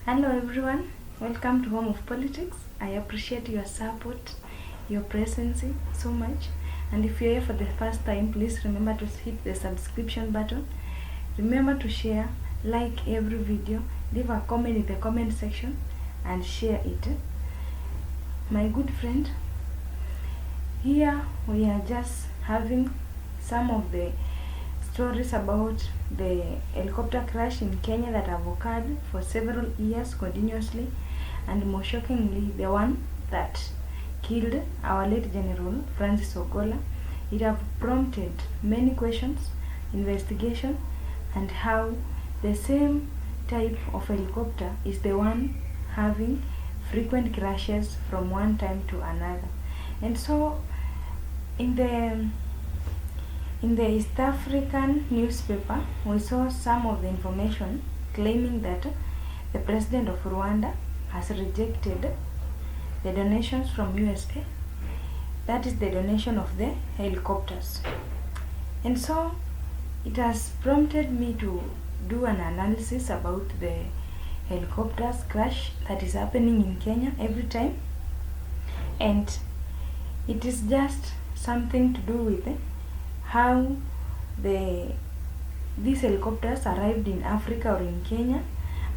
Hello everyone, welcome to Home of Politics. I appreciate your support, your presence so much. And if you're here for the first time, please remember to hit the subscription button. Remember to share, like every video, leave a comment in the comment section and share it. My good friend, here we are just having some of the stories about the helicopter crash in Kenya that have occurred for several years continuously, and more shockingly the one that killed our late General Francis Ogola. It have prompted many questions, investigation, and how the same type of helicopter is the one having frequent crashes from one time to another. And so in the East African newspaper, we saw some of the information claiming that the president of Rwanda has rejected the donations from USA. That is the donation of the helicopters. And so it has prompted me to do an analysis about the helicopters crash that is happening in Kenya every time. And it is just something to do with how these helicopters arrived in Africa or in Kenya,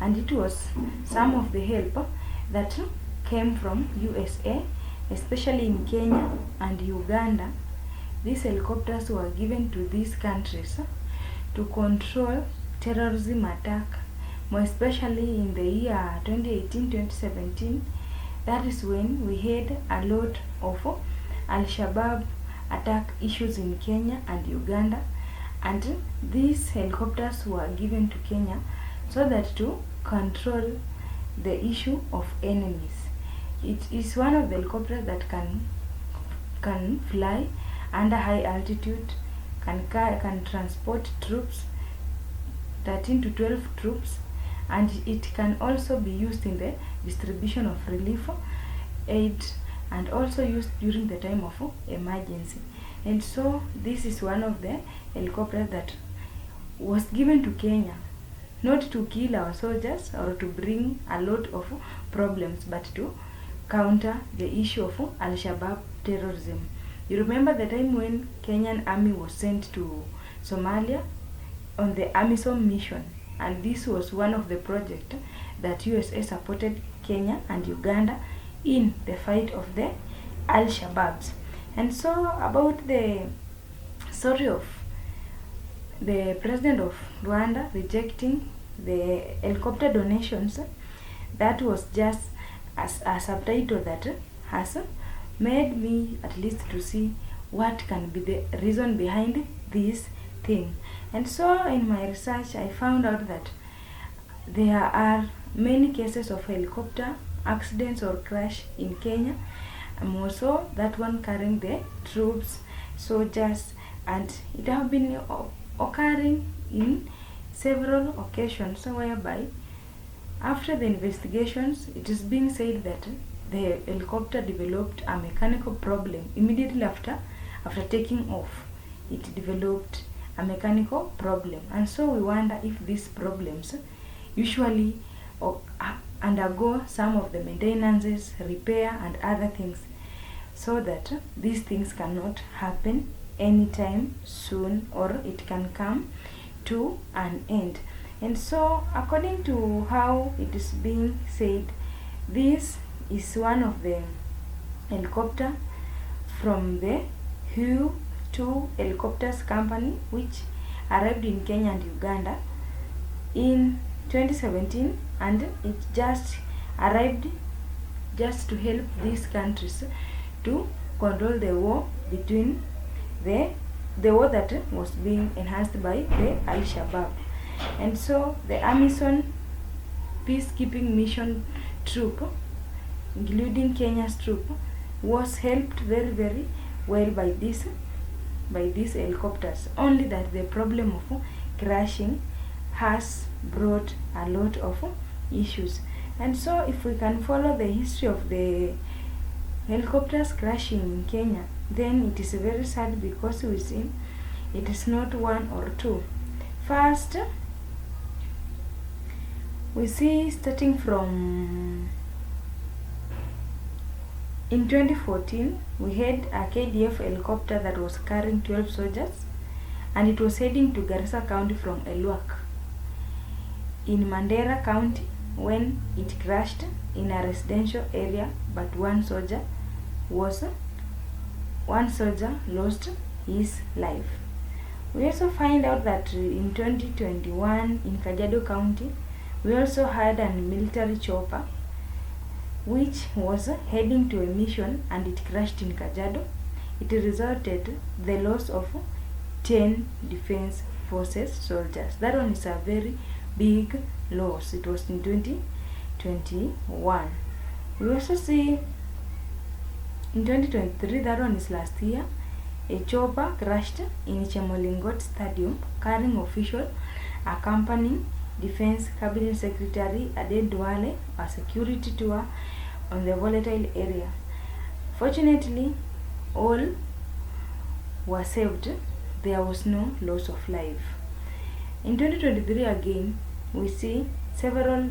and it was some of the help that came from USA, especially in Kenya and Uganda. These helicopters were given to these countries to control terrorism attack, more especially in the year 2018-2017. That is when we had a lot of Al-Shabaab attack issues in Kenya and Uganda, and these helicopters were given to Kenya so that to control the issue of enemies. It is one of the helicopters that can fly under high altitude, can transport troops, 13 to 12 troops, and it can also be used in the distribution of relief aid and also used during the time of emergency. And so this is one of the helicopters that was given to Kenya, not to kill our soldiers or to bring a lot of problems, but to counter the issue of Al-Shabaab terrorism. You remember the time when Kenyan army was sent to Somalia on the AMISOM mission, and this was one of the projects that USA supported Kenya and Uganda in the fight of the Al-Shabaabs. And so about the story of the president of Rwanda rejecting the helicopter donations, that was just a subtitle that has made me at least to see what can be the reason behind this thing. And so in my research I found out that there are many cases of helicopter accidents or crash in Kenya, and also that one carrying the troops, soldiers, and it have been occurring in several occasions, whereby after the investigations it is being said that the helicopter developed a mechanical problem immediately after taking off. It developed a mechanical problem, and so we wonder if these problems usually undergo some of the maintenances, repair, and other things, so that these things cannot happen anytime soon, or it can come to an end. And so according to how it is being said, this is one of the helicopter from the Huey helicopters company, which arrived in Kenya and Uganda in 2017, and it just arrived just to help these countries to control the war between the war that was being enhanced by the Al-Shabaab. And so the AMISOM peacekeeping mission troop, including Kenya's troop, was helped very well by these helicopters, only that the problem of crashing has brought a lot of issues. And so if we can follow the history of the helicopters crashing in Kenya, then it is very sad, because we see it is not one or two. First, We see starting from in 2014, we had a KDF helicopter that was carrying 12 soldiers, and it was heading to Garissa County from Elwak in Mandera County when it crashed in a residential area, but one soldier lost his life. We also find out that in 2021 in Kajiado County, we also had a military chopper which was heading to a mission, and it crashed in Kajiado. It resulted the loss of 10 defense forces soldiers. That one is a very big loss. It was in 2021. We also see in 2023, that one is last year, a chopper crashed in Chemolingot Stadium carrying officials accompanying Defense Cabinet Secretary Aden Duale a security tour on the volatile area. Fortunately, all were saved. There was no loss of life. In 2023 again, we see several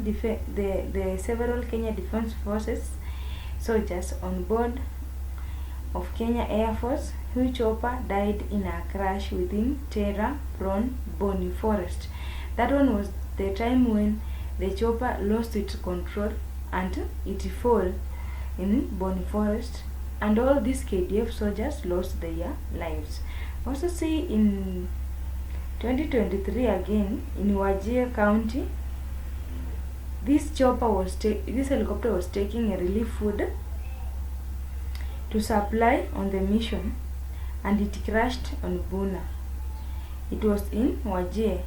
several Kenya Defense Forces soldiers on board of Kenya Air Force, whose chopper died in a crash within terror-prone Boni Forest. That one was the time when the chopper lost its control and it fell in Boni Forest, and all these KDF soldiers lost their lives. Also see in 2023 again in Wajir County, this helicopter was taking a relief food to supply on the mission, and it crashed on Buna. It was in Wajir.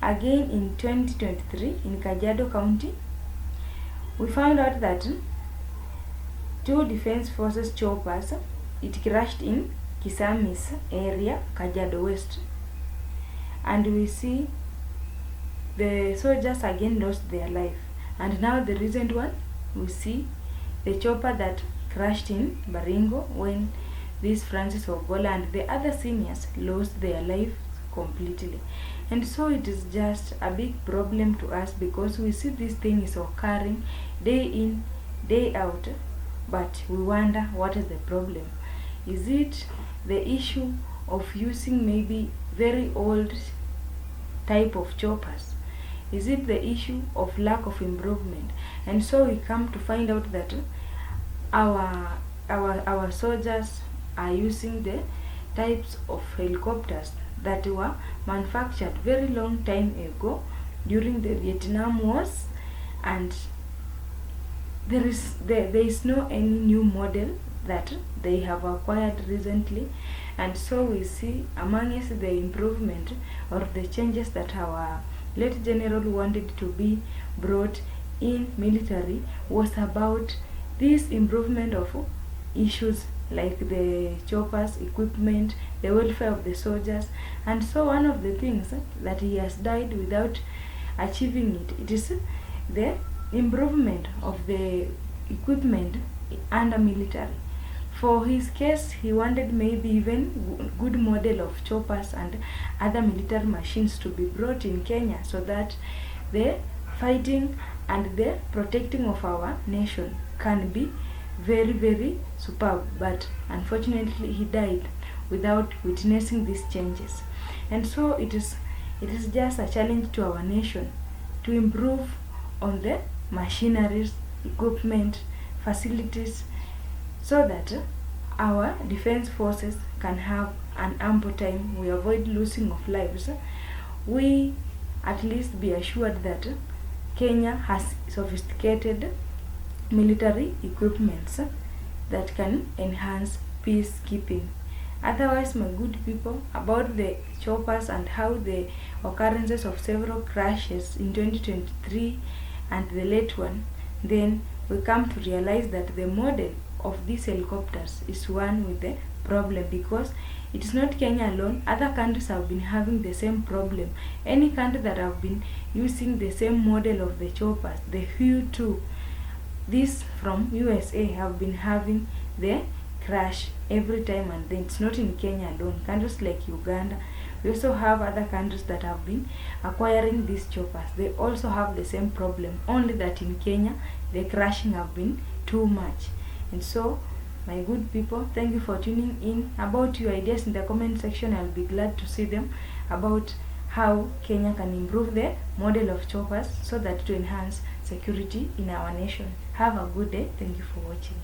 Again in 2023 in Kajiado County, we found out that 2 defense forces choppers, it crashed in Kisamis area, Kajiado West, and we see the soldiers again lost their life. And now the recent one, we see the chopper that crashed in Baringo when this Francis Ogola and the other seniors lost their life completely. And so it is just a big problem to us, because we see this thing is occurring day in, day out, but we wonder what is the problem. Is it the issue of using maybe very old type of choppers? Is it the issue of lack of improvement? And so we come to find out that our soldiers are using the types of helicopters that were manufactured very long time ago during the Vietnam Wars, and there is no any new model that they have acquired recently. And so we see amongst the improvement or the changes that our late general wanted to be brought in military was about this improvement of issues like the choppers, equipment, the welfare of the soldiers. And so one of the things that he has died without achieving it is the improvement of the equipment under military. For his case, he wanted maybe even good model of choppers and other military machines to be brought in Kenya, so that the fighting and the protecting of our nation can be very, very superb. But unfortunately, he died without witnessing these changes. And so it is just a challenge to our nation to improve on the machineries, equipment, facilities, so that our defense forces can have an ample time. We avoid losing of lives. We at least be assured that Kenya has sophisticated military equipments that can enhance peacekeeping. Otherwise, my good people, about the choppers and how the occurrences of several crashes in 2023 and the late one, then we come to realize that the model of these helicopters is one with the problem, because it is not Kenya alone. Other countries have been having the same problem. Any country that have been using the same model of the choppers, the Huey 2, this from USA, have been having the crash every time, and then it's not in Kenya alone. Countries like Uganda, We also have other countries that have been acquiring these choppers. They also have the same problem, only that in Kenya the crashing have been too much. And so, my good people, thank you for tuning in. About your ideas in the comment section, I'll be glad to see them, about how Kenya can improve the model of choppers so that to enhance security in our nation. Have a good day. Thank you for watching.